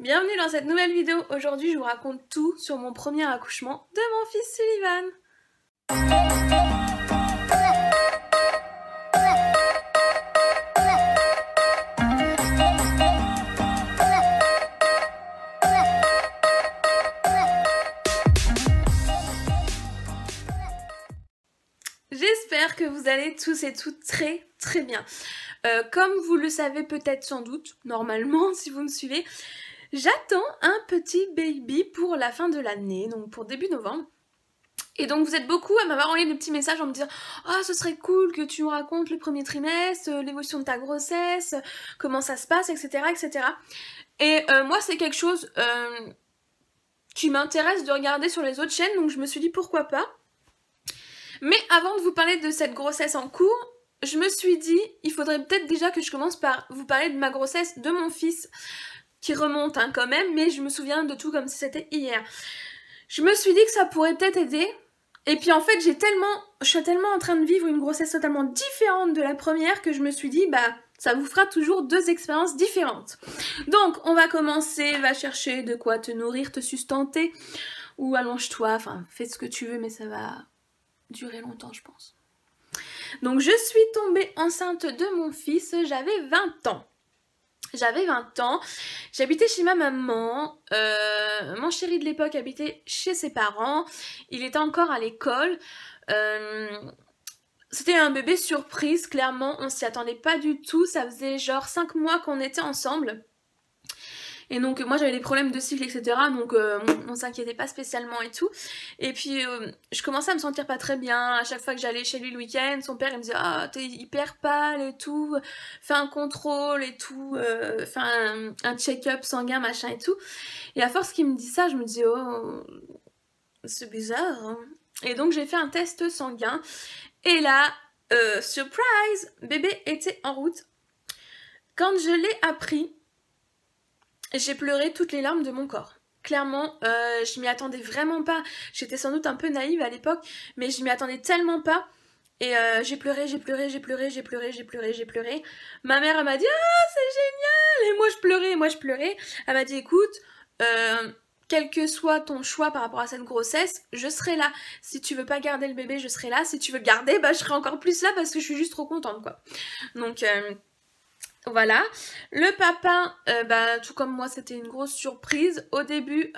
Bienvenue dans cette nouvelle vidéo. Aujourd'hui, je vous raconte tout sur mon premier accouchement de mon fils Sullivan. J'espère que vous allez tous et toutes très bien. Comme vous le savez peut-être sans doute, normalement si vous me suivez, j'attends un petit baby pour la fin de l'année, donc pour début novembre. Et donc vous êtes beaucoup à m'avoir envoyé des petits messages en me disant « Ah, ce serait cool que tu me racontes le premier trimestre, l'évolution de ta grossesse, comment ça se passe, etc. etc. » Et moi c'est quelque chose qui m'intéresse de regarder sur les autres chaînes, donc je me suis dit pourquoi pas. Mais avant de vous parler de cette grossesse en cours, je me suis dit, il faudrait peut-être déjà que je commence par vous parler de ma grossesse de mon fils, qui remonte quand même, mais je me souviens de tout comme si c'était hier. Je me suis dit que ça pourrait peut-être aider, et puis en fait je suis tellement en train de vivre une grossesse totalement différente de la première que je me suis dit, bah ça vous fera toujours deux expériences différentes. Donc on va commencer, va chercher de quoi te nourrir, te sustenter, ou allonge-toi, enfin fais ce que tu veux, mais ça va durer longtemps je pense. Donc je suis tombée enceinte de mon fils, j'avais 20 ans. J'habitais chez ma maman, mon chéri de l'époque habitait chez ses parents, il était encore à l'école. C'était un bébé surprise, clairement, on s'y attendait pas du tout, ça faisait genre 5 mois qu'on était ensemble. Et donc moi j'avais des problèmes de cycle etc, donc on s'inquiétait pas spécialement et tout. Et puis je commençais à me sentir pas très bien, à chaque fois que j'allais chez lui le week-end, son père il me disait « Ah, t'es hyper pâle et tout, fais un contrôle et tout, fais un check-up sanguin machin et tout ». Et à force qu'il me dit ça, je me dis « Oh, c'est bizarre hein ». Et donc j'ai fait un test sanguin, et là, surprise, bébé était en route. Quand je l'ai appris, j'ai pleuré toutes les larmes de mon corps. Clairement, je m'y attendais vraiment pas. J'étais sans doute un peu naïve à l'époque, mais je m'y attendais tellement pas. Et j'ai pleuré. Ma mère, elle m'a dit « Ah, c'est génial !» Et moi je pleurais. Elle m'a dit « Écoute, quel que soit ton choix par rapport à cette grossesse, je serai là. Si tu veux pas garder le bébé, je serai là. Si tu veux le garder, bah je serai encore plus là parce que je suis juste trop contente, quoi. » Donc... voilà, le papa, bah, tout comme moi, c'était une grosse surprise. Au début,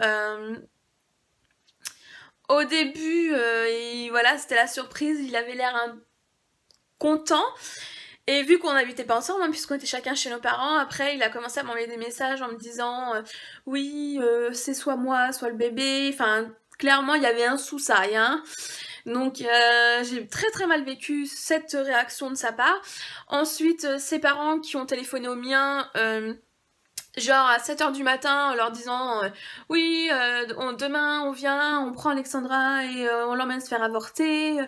voilà, c'était la surprise. Il avait l'air content. Et vu qu'on n'habitait pas ensemble, hein, puisqu'on était chacun chez nos parents, après il a commencé à m'envoyer des messages en me disant oui, c'est soit moi, soit le bébé. Enfin, clairement, il y avait un soupçail, hein. Donc j'ai très mal vécu cette réaction de sa part. Ensuite, ses parents qui ont téléphoné aux miens, genre à 7 h du matin, en leur disant oui, demain on vient, on prend Alexandra et on l'emmène se faire avorter,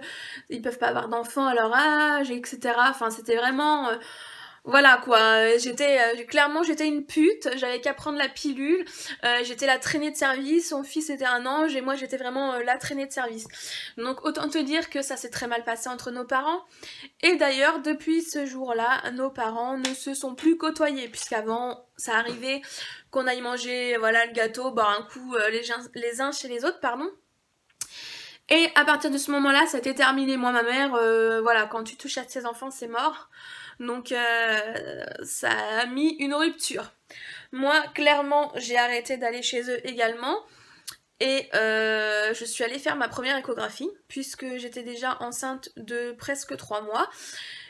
ils peuvent pas avoir d'enfants à leur âge, etc. Enfin c'était vraiment... voilà quoi, clairement j'étais une pute, j'avais qu'à prendre la pilule, j'étais la traînée de service, son fils était un ange et moi j'étais vraiment la traînée de service. Donc autant te dire que ça s'est très mal passé entre nos parents. Et d'ailleurs depuis ce jour-là, nos parents ne se sont plus côtoyés, puisqu'avant ça arrivait qu'on aille manger voilà, le gâteau, boire un coup les uns chez les autres, pardon. Et à partir de ce moment-là, ça a été terminé. Moi, ma mère, voilà, quand tu touches à tes enfants, c'est mort. Donc ça a mis une rupture. Moi, clairement, j'ai arrêté d'aller chez eux également. Et je suis allée faire ma première échographie, puisque j'étais déjà enceinte de presque 3 mois.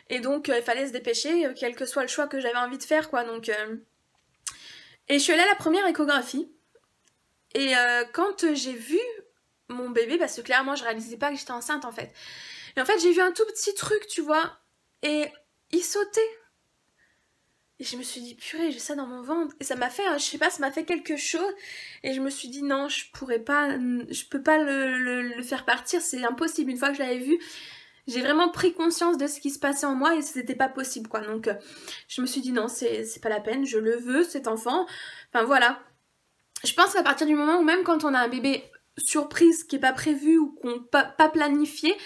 Et donc, il fallait se dépêcher, quel que soit le choix que j'avais envie de faire, quoi. Donc, et je suis allée à la première échographie. Et quand j'ai vu mon bébé, parce que clairement, je réalisais pas que j'étais enceinte, en fait. Et en fait, j'ai vu un tout petit truc, tu vois. Et il sautait. Et je me suis dit, purée, j'ai ça dans mon ventre. Et ça m'a fait, je sais pas, ça m'a fait quelque chose. Et je me suis dit, non, je peux pas le faire partir, c'est impossible. Une fois que je l'avais vu, j'ai vraiment pris conscience de ce qui se passait en moi et c'était pas possible, quoi. Donc, je me suis dit, non, c'est pas la peine, je le veux, cet enfant. Enfin, voilà. Je pense qu'à partir du moment où même quand on a un bébé surprise qui est pas prévu ou qu'on pas planifié,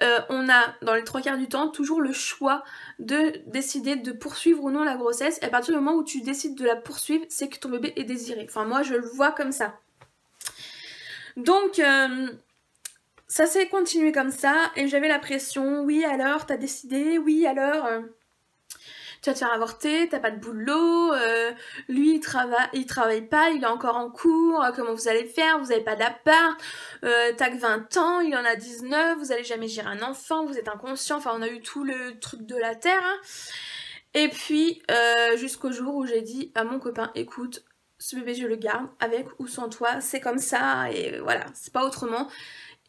on a dans les 3/4 du temps toujours le choix de décider de poursuivre ou non la grossesse. Et à partir du moment où tu décides de la poursuivre, c'est que ton bébé est désiré. Enfin moi je le vois comme ça. Donc ça s'est continué comme ça et j'avais la pression. Oui alors t'as décidé, oui alors tu vas te faire avorter, t'as pas de boulot, lui il travaille pas, il est encore en cours, comment vous allez faire, vous avez pas d'appart, t'as que 20 ans, il en a 19, vous allez jamais gérer un enfant, vous êtes inconscient, enfin on a eu tout le truc de la terre. Hein. Et puis jusqu'au jour où j'ai dit à mon copain, écoute, ce bébé je le garde, avec ou sans toi, c'est comme ça, et voilà, c'est pas autrement.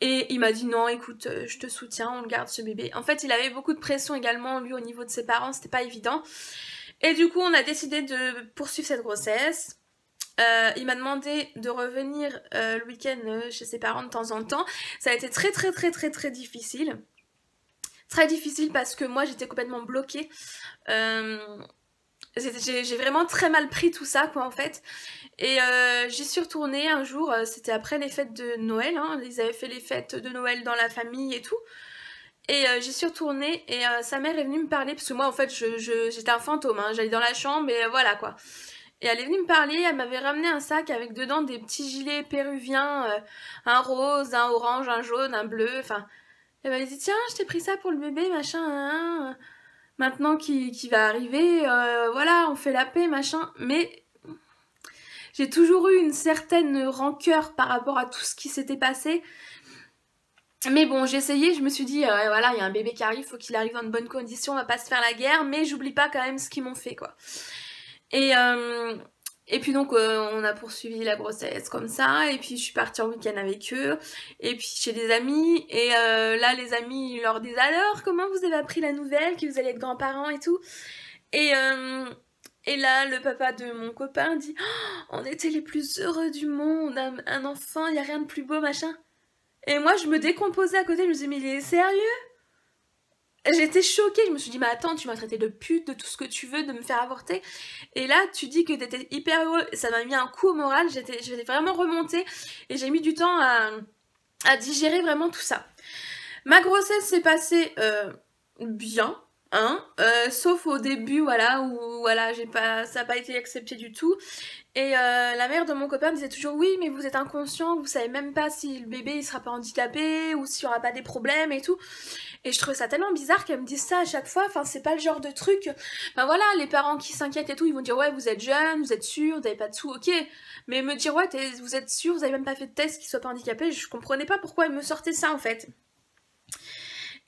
Et il m'a dit non, écoute, je te soutiens, on le garde ce bébé. En fait, il avait beaucoup de pression également, lui, au niveau de ses parents, c'était pas évident. Et du coup, on a décidé de poursuivre cette grossesse. Il m'a demandé de revenir le week-end chez ses parents de temps en temps. Ça a été très difficile. Très difficile parce que moi, j'étais complètement bloquée. J'ai vraiment très mal pris tout ça, quoi, en fait. Et j'y suis retournée un jour, c'était après les fêtes de Noël, hein, ils avaient fait les fêtes de Noël dans la famille et tout. Et j'y suis retournée et sa mère est venue me parler, parce que moi en fait j'étais un fantôme, hein, j'allais dans la chambre et voilà quoi. Et elle est venue me parler, elle m'avait ramené un sac avec dedans des petits gilets péruviens, un rose, un orange, un jaune, un bleu, enfin... Elle m'avait dit tiens je t'ai pris ça pour le bébé, machin, hein, maintenant qu'il va arriver, voilà on fait la paix, machin, mais... J'ai toujours eu une certaine rancœur par rapport à tout ce qui s'était passé. Mais bon, j'ai essayé, je me suis dit, voilà, il y a un bébé qui arrive, faut qu'il arrive dans de bonnes conditions, on va pas se faire la guerre, mais j'oublie pas quand même ce qu'ils m'ont fait, quoi. Et puis donc, on a poursuivi la grossesse comme ça, et puis je suis partie en week-end avec eux, et puis chez des amis, et là, les amis, ils leur disent, alors, comment vous avez appris la nouvelle, que vous allez être grands-parents et tout. Et là, le papa de mon copain dit oh, on était les plus heureux du monde, un enfant, il n'y a rien de plus beau, machin. Et moi, je me décomposais à côté, je me disais mais il est sérieux? J'étais choquée, je me suis dit mais attends, tu m'as traité de pute, de tout ce que tu veux, de me faire avorter. Et là, tu dis que t'étais hyper heureux, ça m'a mis un coup au moral, j'étais vraiment remontée et j'ai mis du temps à digérer vraiment tout ça. Ma grossesse s'est passée bien. Hein, sauf au début voilà où voilà ça n'a pas été accepté du tout et la mère de mon copain me disait toujours oui mais vous êtes inconscient, vous savez même pas si le bébé il sera pas handicapé ou s'il y aura pas des problèmes et tout et je trouvais ça tellement bizarre qu'elle me dise ça à chaque fois, enfin c'est pas le genre de truc, enfin voilà les parents qui s'inquiètent et tout ils vont dire ouais vous êtes jeune, vous êtes sûr, vous avez pas de sous, ok mais me dire ouais vous êtes sûr, vous avez même pas fait de test qu'il soit pas handicapé, je comprenais pas pourquoi elle me sortait ça en fait.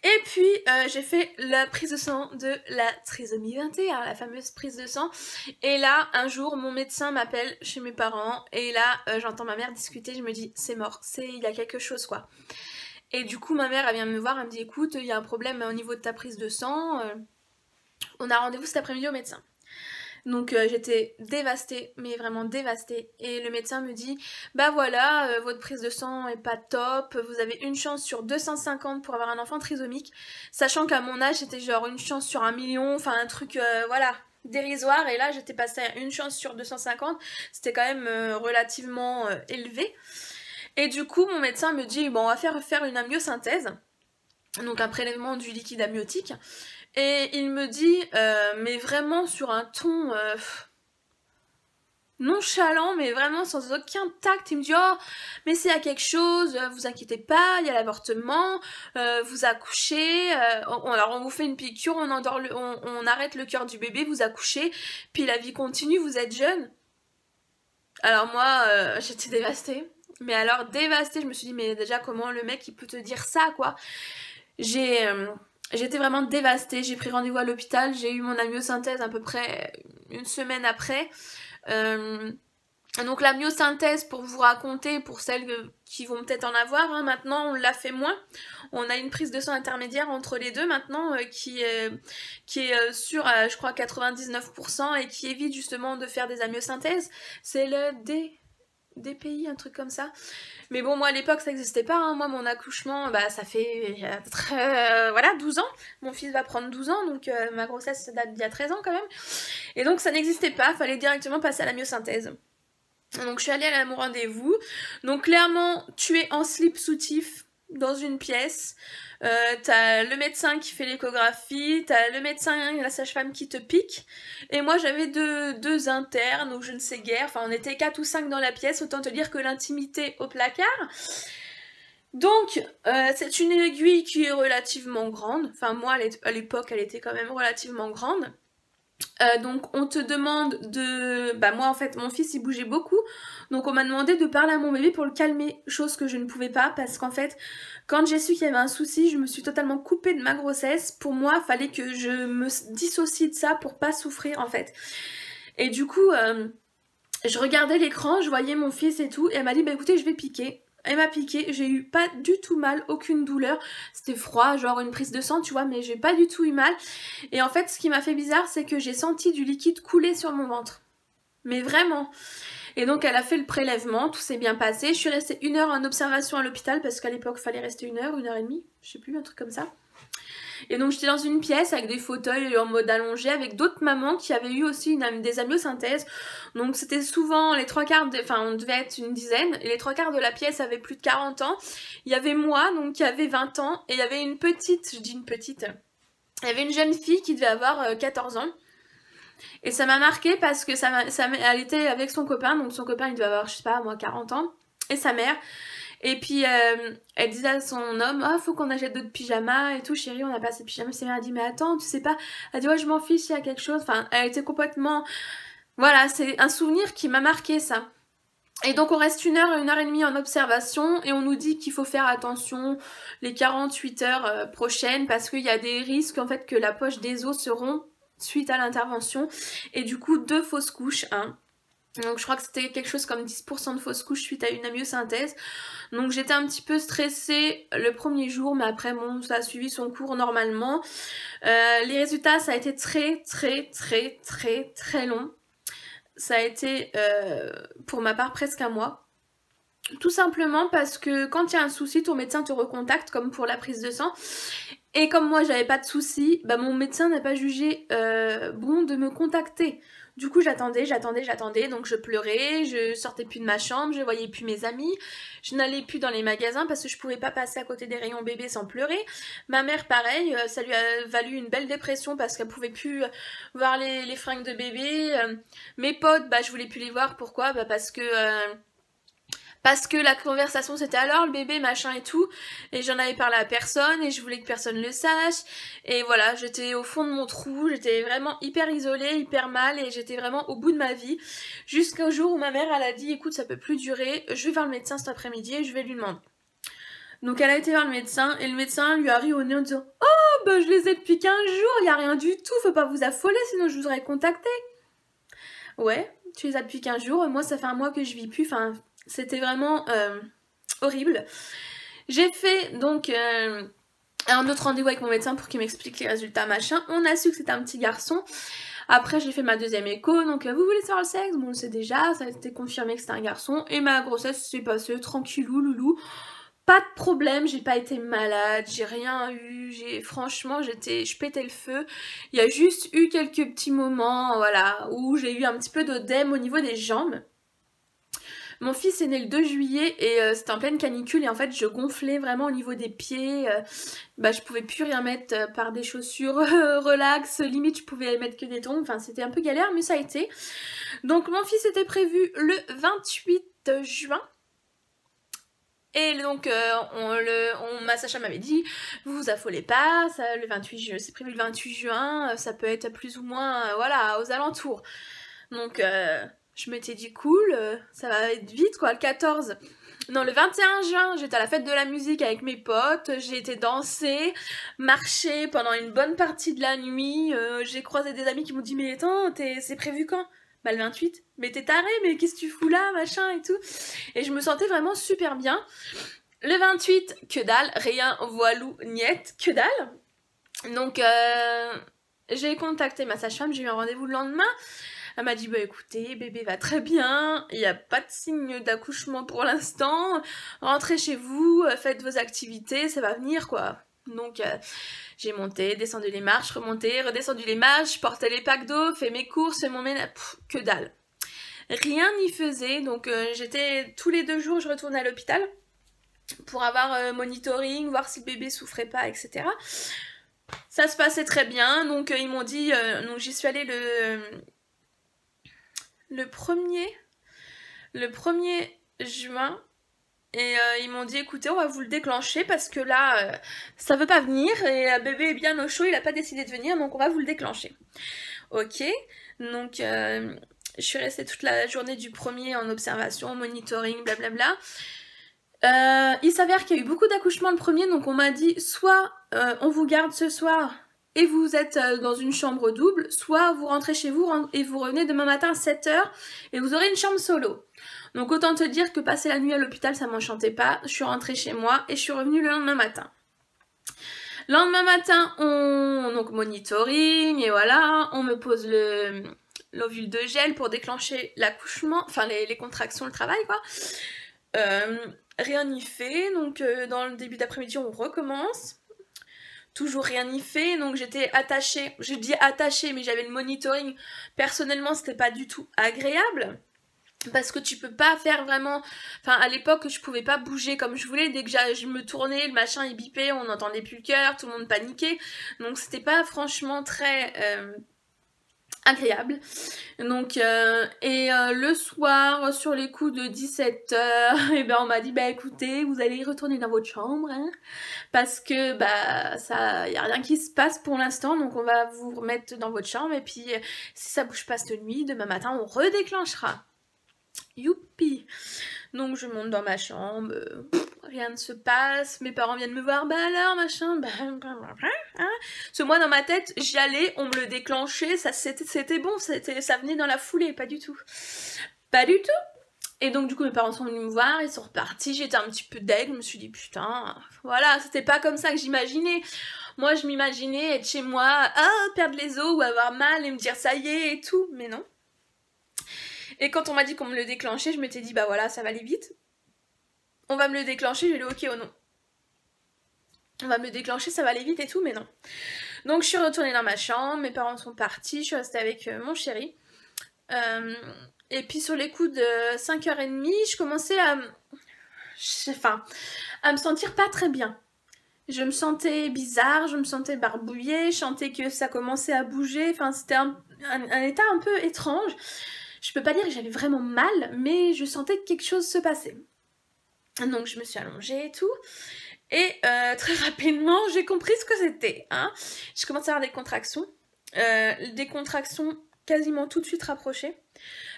Et puis j'ai fait la prise de sang de la trisomie 21, la fameuse prise de sang. Et là, un jour, mon médecin m'appelle chez mes parents. Et là, j'entends ma mère discuter. Je me dis, c'est mort, il y a quelque chose quoi. Et du coup, ma mère, elle vient me voir. Elle me dit, écoute, il y a un problème au niveau de ta prise de sang. On a rendez-vous cet après-midi au médecin. Donc j'étais dévastée, mais vraiment dévastée. Et le médecin me dit, bah voilà, votre prise de sang est pas top, vous avez une chance sur 250 pour avoir un enfant trisomique, sachant qu'à mon âge c'était genre une chance sur 1 million, enfin un truc, voilà, dérisoire. Et là j'étais passée à une chance sur 250, c'était quand même relativement élevé. Et du coup mon médecin me dit, bon on va faire une amniosynthèse, donc un prélèvement du liquide amniotique. Et il me dit, mais vraiment sur un ton nonchalant, mais vraiment sans aucun tact, il me dit oh mais s'il y a quelque chose, vous inquiétez pas, il y a l'avortement, vous accouchez, alors on vous fait une piqûre, on arrête le cœur du bébé, vous accouchez, puis la vie continue, vous êtes jeune. Alors moi j'étais dévastée, mais alors dévastée, je me suis dit mais déjà comment le mec il peut te dire ça quoi. J'étais vraiment dévastée, j'ai pris rendez-vous à l'hôpital, j'ai eu mon amniosynthèse à peu près une semaine après. Donc la myosynthèse, pour vous raconter, pour celles qui vont peut-être en avoir, hein, maintenant on l'a fait moins. On a une prise de sang intermédiaire entre les deux maintenant qui est sur je crois 99% et qui évite justement de faire des amniosynthèses. C'est le DPI, un truc comme ça. Mais bon, moi à l'époque ça n'existait pas, hein. Moi mon accouchement, bah ça fait voilà 12 ans. Mon fils va prendre 12 ans, donc ma grossesse ça date d'il y a 13 ans quand même. Et donc ça n'existait pas, fallait directement passer à la myosynthèse. Donc je suis allée à mon rendez-vous. Donc clairement, tu es en slip soutif. dans une pièce, t'as le médecin qui fait l'échographie, t'as le médecin et la sage-femme qui te piquent, et moi j'avais deux internes ou je ne sais guère, enfin on était 4 ou 5 dans la pièce, autant te dire que l'intimité au placard. Donc c'est une aiguille qui est relativement grande, enfin moi à l'époque elle était quand même relativement grande. Donc on te demande de... Bah moi en fait mon fils il bougeait beaucoup, donc on m'a demandé de parler à mon bébé pour le calmer, chose que je ne pouvais pas parce qu'en fait quand j'ai su qu'il y avait un souci, je me suis totalement coupée de ma grossesse. Pour moi fallait que je me dissocie de ça pour pas souffrir en fait. Et du coup je regardais l'écran, je voyais mon fils et tout, et elle m'a dit bah écoutez je vais piquer. Elle m'a piqué, j'ai eu pas du tout mal, aucune douleur, c'était froid, genre une prise de sang, tu vois, mais j'ai pas du tout eu mal. Et en fait, ce qui m'a fait bizarre, c'est que j'ai senti du liquide couler sur mon ventre. Mais vraiment. Et donc, elle a fait le prélèvement, tout s'est bien passé. Je suis restée 1 heure en observation à l'hôpital, parce qu'à l'époque, il fallait rester 1 heure, 1 heure et demie, je sais plus, un truc comme ça. Et donc j'étais dans une pièce avec des fauteuils en mode allongé avec d'autres mamans qui avaient eu aussi des amniosynthèses. Donc c'était souvent les 3/4, enfin on devait être une dizaine, et les 3/4 de la pièce avaient plus de 40 ans. Il y avait moi, donc qui avait 20 ans, et il y avait une petite, je dis une petite, il y avait une jeune fille qui devait avoir 14 ans. Et ça m'a marqué parce que elle était avec son copain, donc son copain il devait avoir, je sais pas moi, 40 ans, et sa mère. Et puis elle disait à son homme, oh faut qu'on achète d'autres pyjamas et tout, chérie on a pas assez de pyjamas. Sa mère a dit mais attends tu sais pas, elle dit ouais je m'en fiche s'il y a quelque chose, enfin elle était complètement, voilà c'est un souvenir qui m'a marqué ça. Et donc on reste 1 heure, 1 heure et demie en observation et on nous dit qu'il faut faire attention les 48 heures prochaines parce qu'il y a des risques en fait que la poche des os se rompt suite à l'intervention et du coup 2 fausses couches, hein. Donc je crois que c'était quelque chose comme 10% de fausses couches suite à une amniosynthèse. Donc j'étais un petit peu stressée le premier jour, mais après bon, ça a suivi son cours normalement. Les résultats, ça a été très long. Ça a été pour ma part presque 1 mois. Tout simplement parce que quand il y a un souci, ton médecin te recontacte comme pour la prise de sang. Et comme moi j'avais pas de souci, bah mon médecin n'a pas jugé bon de me contacter. Du coup j'attendais, donc je pleurais, je sortais plus de ma chambre, je voyais plus mes amis, je n'allais plus dans les magasins parce que je pouvais pas passer à côté des rayons bébés sans pleurer. Ma mère pareil, ça lui a valu une belle dépression parce qu'elle pouvait plus voir les fringues de bébé. Mes potes, bah je voulais plus les voir, pourquoi ? Bah parce que la conversation c'était alors le bébé machin et tout, et j'en avais parlé à personne et je voulais que personne le sache, et voilà j'étais au fond de mon trou, j'étais vraiment hyper isolée, hyper mal, et j'étais vraiment au bout de ma vie, jusqu'au jour où ma mère elle a dit écoute ça peut plus durer, je vais voir le médecin cet après-midi et je vais lui demander. Donc elle a été voir le médecin et le médecin lui a ri au nez en disant oh bah je les ai depuis 15 jours, y a rien du tout, faut pas vous affoler sinon je vous aurais contacté. Ouais, tu les as depuis 15 jours, moi ça fait 1 mois que je vis plus, enfin c'était vraiment horrible. J'ai fait donc un autre rendez-vous avec mon médecin pour qu'il m'explique les résultats machin. On a su que c'était un petit garçon. Après j'ai fait ma 2e écho, donc vous voulez savoir le sexe? Bon on le sait déjà, ça a été confirmé que c'était un garçon. Et ma grossesse s'est passée tranquillou loulou. Pas de problème, j'ai pas été malade, j'ai rien eu, franchement je pétais le feu. Il y a juste eu quelques petits moments, voilà, où j'ai eu un petit peu d'œdème au niveau des jambes. Mon fils est né le 2 juillet et c'était en pleine canicule et en fait je gonflais vraiment au niveau des pieds, bah je pouvais plus rien mettre par des chaussures relax, limite je pouvais mettre que des tongs, enfin c'était un peu galère mais ça a été. Donc mon fils était prévu le 28 juin. Et donc ma sage-femme m'avait dit vous vous affolez pas, ça, le 28 c'est prévu le 28 juin, ça peut être plus ou moins voilà aux alentours. Donc je m'étais dit cool, ça va être vite quoi, le 14. Non, le 21 juin, j'étais à la fête de la musique avec mes potes, j'ai été danser, marcher pendant une bonne partie de la nuit, j'ai croisé des amis qui m'ont dit mais attends, c'est prévu quand? Bah le 28, mais t'es taré, mais qu'est-ce que tu fous là, machin et tout. Et je me sentais vraiment super bien. Le 28, que dalle, rien, voilou, niette, que dalle. Donc j'ai contacté ma sage-femme, j'ai eu un rendez-vous le lendemain. Elle m'a dit bah écoutez, bébé va très bien, il n'y a pas de signe d'accouchement pour l'instant, rentrez chez vous, faites vos activités, ça va venir quoi. Donc j'ai monté, descendu les marches, remonté, redescendu les marches, porté les packs d'eau, fait mes courses, fait mon ménage, que dalle. Rien n'y faisait, donc j'étais tous les 2 jours, je retournais à l'hôpital. pour avoir monitoring, voir si le bébé souffrait pas, etc. Ça se passait très bien, donc ils m'ont dit, donc j'y suis allée le 1er juin, et ils m'ont dit écoutez, on va vous le déclencher parce que là ça veut pas venir et le bébé est bien au chaud, il a pas décidé de venir, donc on va vous le déclencher. Ok, donc je suis restée toute la journée du 1er en observation, monitoring, blablabla. Il s'avère qu'il y a eu beaucoup d'accouchements le 1er, donc on m'a dit soit on vous garde ce soir et vous êtes dans une chambre double, soit vous rentrez chez vous et vous revenez demain matin à 7h et vous aurez une chambre solo. Donc autant te dire que passer la nuit à l'hôpital ça m'enchantait pas, je suis rentrée chez moi et je suis revenue le lendemain matin. Lendemain matin, donc monitoring et voilà, on me pose l'ovule de gel pour déclencher l'accouchement, enfin les contractions, le travail quoi. Rien n'y fait, donc dans le début d'après-midi on recommence. Toujours rien n'y fait, donc j'étais attachée, je dis attachée mais j'avais le monitoring, personnellement c'était pas du tout agréable. Parce que tu peux pas faire vraiment... Enfin, à l'époque, je pouvais pas bouger comme je voulais. Dès que je me tournais, le machin il bipait, on n'entendait plus le cœur, tout le monde paniquait. Donc c'était pas franchement très agréable. Donc, le soir, sur les coups de 17h, et ben on m'a dit, bah écoutez, vous allez retourner dans votre chambre, hein, parce que bah ça, y a rien qui se passe pour l'instant, donc on va vous remettre dans votre chambre, et puis si ça bouge pas cette nuit, demain matin on redéclenchera. Youpi! Donc je monte dans ma chambre, rien ne se passe, mes parents viennent me voir, bah alors machin, bah hein. Parce que moi dans ma tête, j'y allais, on me le déclenchait, c'était bon, ça venait dans la foulée, pas du tout. Pas du tout! Et donc du coup mes parents sont venus me voir, ils sont repartis, j'étais un petit peu deg, je me suis dit putain, voilà, c'était pas comme ça que j'imaginais. Moi je m'imaginais être chez moi, perdre les os ou avoir mal et me dire ça y est et tout, mais non. Et quand on m'a dit qu'on me le déclenchait, je m'étais dit bah voilà, ça va aller vite. On va me le déclencher, j'ai dit ok ou non. On va me le déclencher, ça va aller vite et tout, mais non. Donc je suis retournée dans ma chambre, mes parents sont partis, je suis restée avec mon chéri. Et puis sur les coups de 5h30, je commençais à me sentir pas très bien. Je me sentais bizarre, je me sentais barbouillée, je sentais que ça commençait à bouger, enfin c'était un état un peu étrange. Je peux pas dire que j'avais vraiment mal, mais je sentais que quelque chose se passait. Donc je me suis allongée et tout. Et très rapidement, j'ai compris ce que c'était. Hein. Je commençais à avoir des contractions. Quasiment tout de suite rapprochées.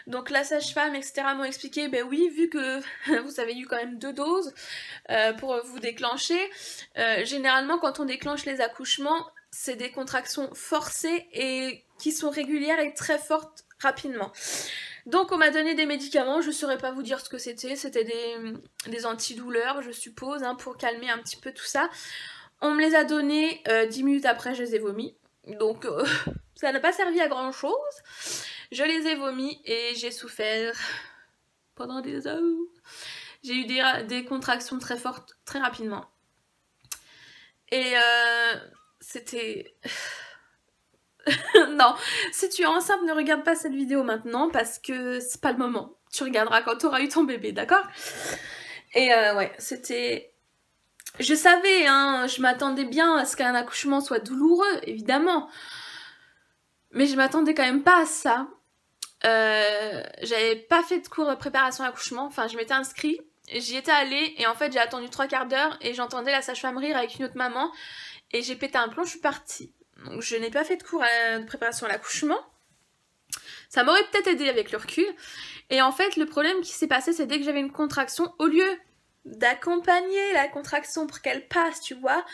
Donc la sage-femme, etc. m'ont expliqué, ben oui, vu que vous avez eu quand même 2 doses pour vous déclencher, généralement quand on déclenche les accouchements, c'est des contractions forcées et qui sont régulières et très fortes rapidement. Donc on m'a donné des médicaments, je ne saurais pas vous dire ce que c'était des antidouleurs je suppose, hein, pour calmer un petit peu tout ça. On me les a donnés, 10 minutes après je les ai vomis, donc ça n'a pas servi à grand chose. Je les ai vomis et j'ai souffert pendant des heures. J'ai eu des contractions très fortes très rapidement. Et c'était... non, si tu es enceinte, ne regarde pas cette vidéo maintenant parce que c'est pas le moment. Tu regarderas quand tu auras eu ton bébé, d'accord? Et ouais, c'était... Je savais, hein, je m'attendais bien à ce qu'un accouchement soit douloureux, évidemment. Mais je m'attendais quand même pas à ça. J'avais pas fait de cours de préparation à l'accouchement, enfin je m'étais inscrite, j'y étais allée et en fait j'ai attendu 3/4 d'heure et j'entendais la sage-femme rire avec une autre maman et j'ai pété un plomb, je suis partie. Donc je n'ai pas fait de cours de préparation à l'accouchement. Ça m'aurait peut-être aidé avec le recul. Et en fait le problème qui s'est passé, c'est dès que j'avais une contraction, au lieu d'accompagner la contraction pour qu'elle passe, tu vois,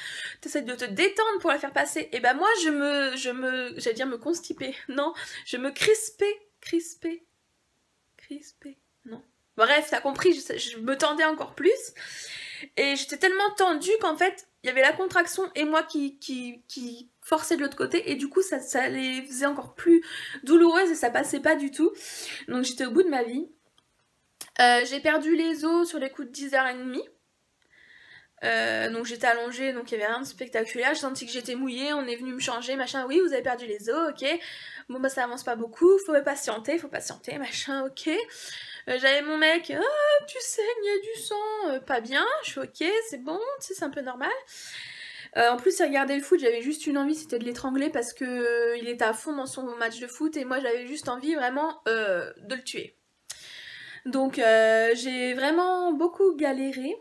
t'essaies de te détendre pour la faire passer, et ben moi j'allais dire me constiper, non, je me crispais, non. Bref, t'as compris, je me tendais encore plus. Et j'étais tellement tendue qu'en fait, il y avait la contraction et moi qui forçait de l'autre côté. Et du coup, ça les faisait encore plus douloureuses et ça passait pas du tout. Donc j'étais au bout de ma vie. J'ai perdu les os sur les coups de 10h30. Donc j'étais allongée, donc il y avait rien de spectaculaire. J'ai senti que j'étais mouillée, on est venu me changer, machin. Oui, vous avez perdu les os, ok. Bon bah ça avance pas beaucoup, faut patienter, machin, ok. J'avais mon mec, ah tu saignes, il y a du sang, pas bien. Je fais ok, c'est bon, tu sais, c'est un peu normal. En plus, il regardait le foot, j'avais juste une envie, c'était de l'étrangler parce que il était à fond dans son match de foot et moi j'avais juste envie vraiment de le tuer. Donc j'ai vraiment beaucoup galéré.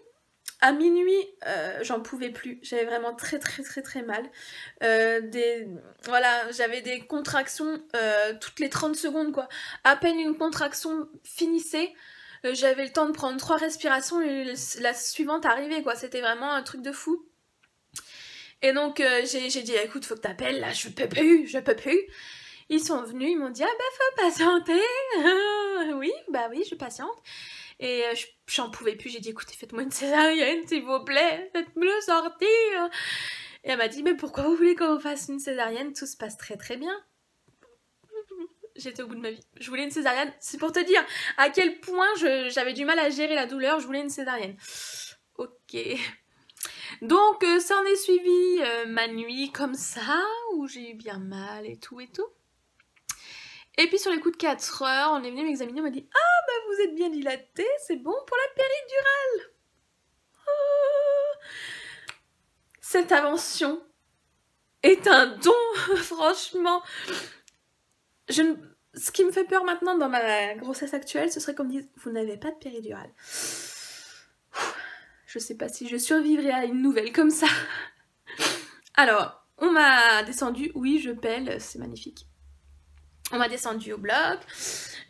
À minuit, j'en pouvais plus. J'avais vraiment très mal. Voilà, j'avais des contractions toutes les 30 secondes, quoi. À peine une contraction finissait, j'avais le temps de prendre 3 respirations et la suivante arrivait, quoi. C'était vraiment un truc de fou. Et donc, j'ai dit, écoute, faut que t'appelles, là, je peux plus. Ils sont venus, ils m'ont dit, ah bah, faut patienter. Oui, je patiente. Et j'en pouvais plus, j'ai dit écoutez, faites-moi une césarienne s'il vous plaît, faites-me sortir. Et elle m'a dit mais pourquoi vous voulez qu'on fasse une césarienne? Tout se passe très bien. J'étais au bout de ma vie, je voulais une césarienne, c'est pour te dire à quel point j'avais du mal à gérer la douleur, je voulais une césarienne. Ok. Donc ça en est suivi ma nuit comme ça, où j'ai eu bien mal et tout. Et puis sur les coups de 4 heures, on est venu m'examiner, on m'a dit « Ah, bah vous êtes bien dilaté, c'est bon pour la péridurale !» Cette invention est un don, franchement. Ce qui me fait peur maintenant dans ma grossesse actuelle, ce serait qu'on me dise « Vous n'avez pas de péridurale. » Je sais pas si je survivrai à une nouvelle comme ça. Alors, on m'a descendu, oui, je pèle, c'est magnifique. On m'a descendu au bloc,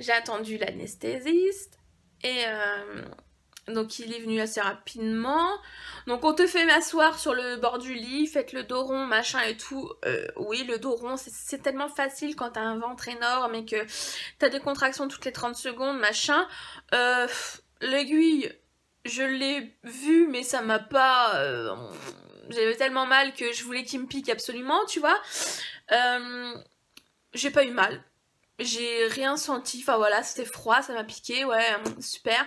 j'ai attendu l'anesthésiste et donc il est venu assez rapidement. Donc on te fait m'asseoir sur le bord du lit, faites le dos rond, machin et tout. Oui, le dos rond, c'est tellement facile quand t'as un ventre énorme et que t'as des contractions toutes les 30 secondes, machin. L'aiguille, je l'ai vue, mais ça m'a pas... J'avais tellement mal que je voulais qu'il me pique absolument, tu vois. J'ai pas eu mal. J'ai rien senti, enfin voilà, c'était froid, ça m'a piqué, ouais, super.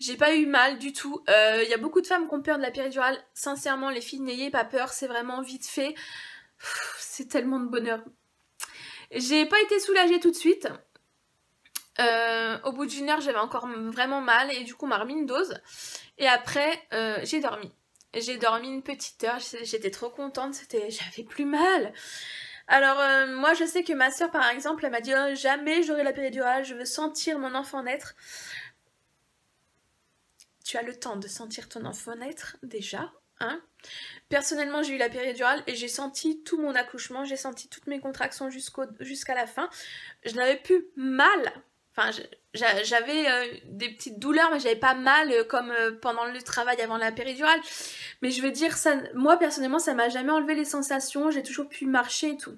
J'ai pas eu mal du tout. Y a beaucoup de femmes qui ont peur de la péridurale. Sincèrement, les filles, n'ayez pas peur, c'est vraiment vite fait. C'est tellement de bonheur. J'ai pas été soulagée tout de suite. Au bout d'une heure, j'avais encore vraiment mal et du coup, on m'a remis une dose. Et après, j'ai dormi. J'ai dormi une petite heure, j'étais trop contente, j'avais plus mal. Alors moi je sais que ma soeur par exemple elle m'a dit oh, jamais j'aurai la péridurale, je veux sentir mon enfant naître. Tu as le temps de sentir ton enfant naître déjà, hein. Personnellement j'ai eu la péridurale et j'ai senti tout mon accouchement, j'ai senti toutes mes contractions jusqu'à la fin. Je n'avais plus mal, enfin j'avais des petites douleurs mais j'avais pas mal comme pendant le travail avant la péridurale. Mais je veux dire, ça, moi personnellement ça m'a jamais enlevé les sensations, j'ai toujours pu marcher et tout.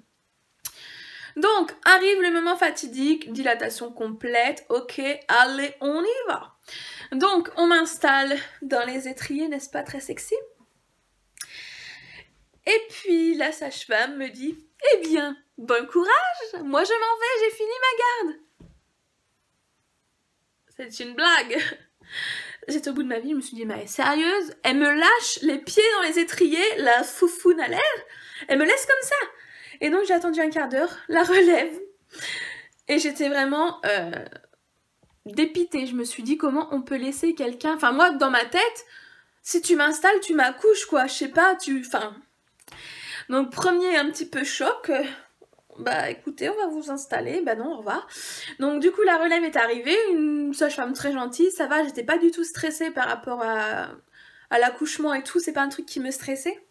Donc arrive le moment fatidique, dilatation complète, ok, allez on y va. Donc on m'installe dans les étriers, n'est-ce pas très sexy? Et puis la sage-femme me dit, eh bien, bon courage, moi je m'en vais, j'ai fini ma garde. C'est une blague. J'étais au bout de ma vie, je me suis dit, mais elle est sérieuse? Elle me lâche les pieds dans les étriers, la foufoune à l'air? Elle me laisse comme ça? Et donc j'ai attendu un quart d'heure, la relève, et j'étais vraiment dépitée. Je me suis dit, comment on peut laisser quelqu'un... Enfin moi, dans ma tête, si tu m'installes, tu m'accouches, quoi. Je sais pas, Enfin... Donc premier un petit peu choc... Bah écoutez, on va vous installer, bah non, au revoir. Donc du coup la relève est arrivée, une sage-femme très gentille, ça va, j'étais pas du tout stressée par rapport à l'accouchement et tout, c'est pas un truc qui me stressait.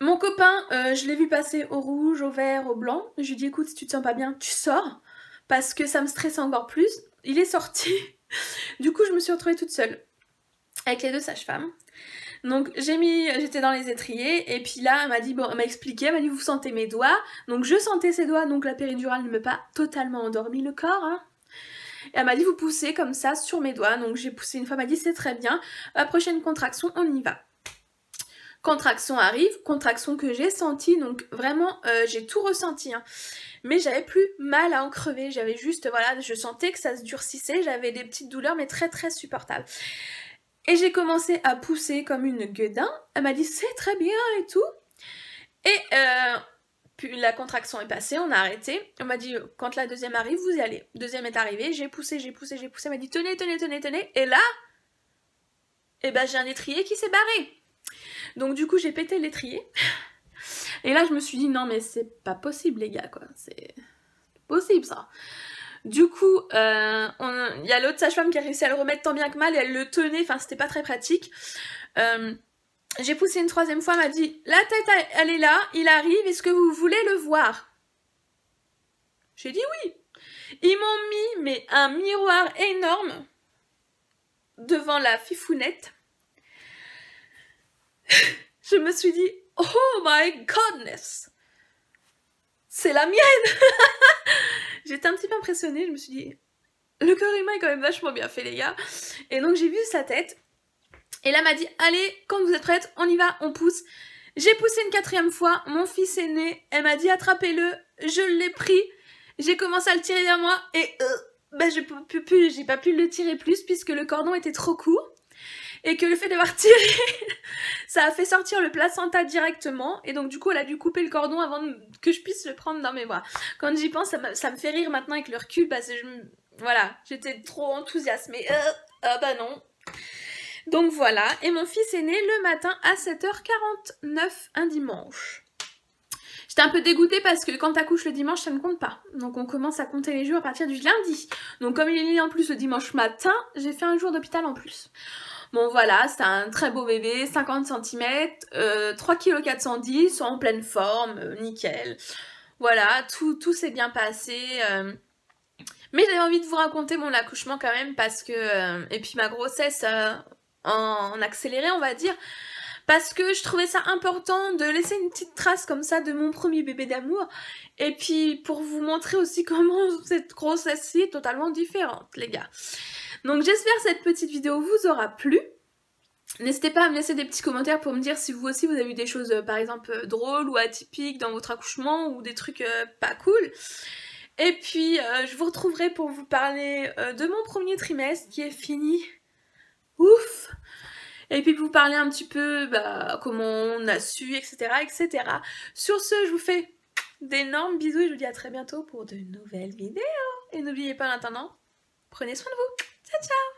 Mon copain, je l'ai vu passer au rouge, au vert, au blanc, je lui ai dit écoute si tu te sens pas bien, tu sors, parce que ça me stressait encore plus. Il est sorti, du coup je me suis retrouvée toute seule, avec les deux sages-femmes. Donc j'étais dans les étriers et puis là elle m'a dit, bon elle m'a expliqué, elle m'a dit vous sentez mes doigts, donc je sentais ses doigts, donc la péridurale ne m'a pas totalement endormi le corps, hein. Et elle m'a dit vous poussez comme ça sur mes doigts, donc j'ai poussé une fois, elle m'a dit c'est très bien, la prochaine contraction on y va. Contraction arrive, contraction que j'ai sentie, donc vraiment j'ai tout ressenti, hein. Mais j'avais plus mal à en crever, j'avais juste, voilà, je sentais que ça se durcissait, j'avais des petites douleurs mais très supportables. Et j'ai commencé à pousser comme une gueudin. Elle m'a dit c'est très bien et tout. Et puis la contraction est passée, on a arrêté. On m'a dit quand la deuxième arrive, vous y allez. Deuxième est arrivée, j'ai poussé. Elle m'a dit tenez. Et là, eh ben, j'ai un étrier qui s'est barré. Donc du coup j'ai pété l'étrier. Et là je me suis dit non mais c'est pas possible les gars quoi. C'est possible ça. Du coup, il y a l'autre sage-femme qui a réussi à le remettre tant bien que mal et elle le tenait, enfin c'était pas très pratique. J'ai poussé une troisième fois, elle m'a dit la tête elle est là, il arrive, est-ce que vous voulez le voir? J'ai dit oui. Ils m'ont mis mais un miroir énorme devant la fifounette. Je me suis dit oh my godness, c'est la mienne. J'étais un petit peu impressionnée, je me suis dit le corps humain est quand même vachement bien fait les gars. Et donc j'ai vu sa tête. Et là m'a dit allez, quand vous êtes prête, on y va, on pousse. J'ai poussé une quatrième fois, mon fils est né, elle m'a dit attrapez-le, je l'ai pris, j'ai commencé à le tirer vers moi et j'ai pas pu le tirer plus puisque le cordon était trop court. Et que le fait d'avoir tiré, ça a fait sortir le placenta directement. Et donc du coup elle a dû couper le cordon avant que je puisse le prendre dans mes bras. Quand j'y pense, ça me fait rire maintenant avec le recul parce que voilà, j'étais trop enthousiasmée. Bah non. Donc voilà, et mon fils est né le matin à 7h49 un dimanche. J'étais un peu dégoûtée parce que quand t'accouches le dimanche, ça ne compte pas. Donc on commence à compter les jours à partir du lundi. Donc comme il est né en plus le dimanche matin, j'ai fait un jour d'hôpital en plus. Bon voilà, c'était un très beau bébé, 50 cm, 3 kg 410, en pleine forme, nickel. Voilà, tout s'est bien passé. Mais j'avais envie de vous raconter mon accouchement quand même parce que... et puis ma grossesse en accéléré on va dire. Parce que je trouvais ça important de laisser une petite trace comme ça de mon premier bébé d'amour. Et puis pour vous montrer aussi comment cette grossesse est totalement différente les gars. Donc j'espère que cette petite vidéo vous aura plu. N'hésitez pas à me laisser des petits commentaires pour me dire si vous aussi vous avez eu des choses par exemple drôles ou atypiques dans votre accouchement ou des trucs pas cool. Et puis je vous retrouverai pour vous parler de mon premier trimestre qui est fini. Ouf! Et puis vous parler un petit peu comment on a su, etc. etc. Sur ce, je vous fais d'énormes bisous et je vous dis à très bientôt pour de nouvelles vidéos. Et n'oubliez pas en attendant, prenez soin de vous. Ciao ciao!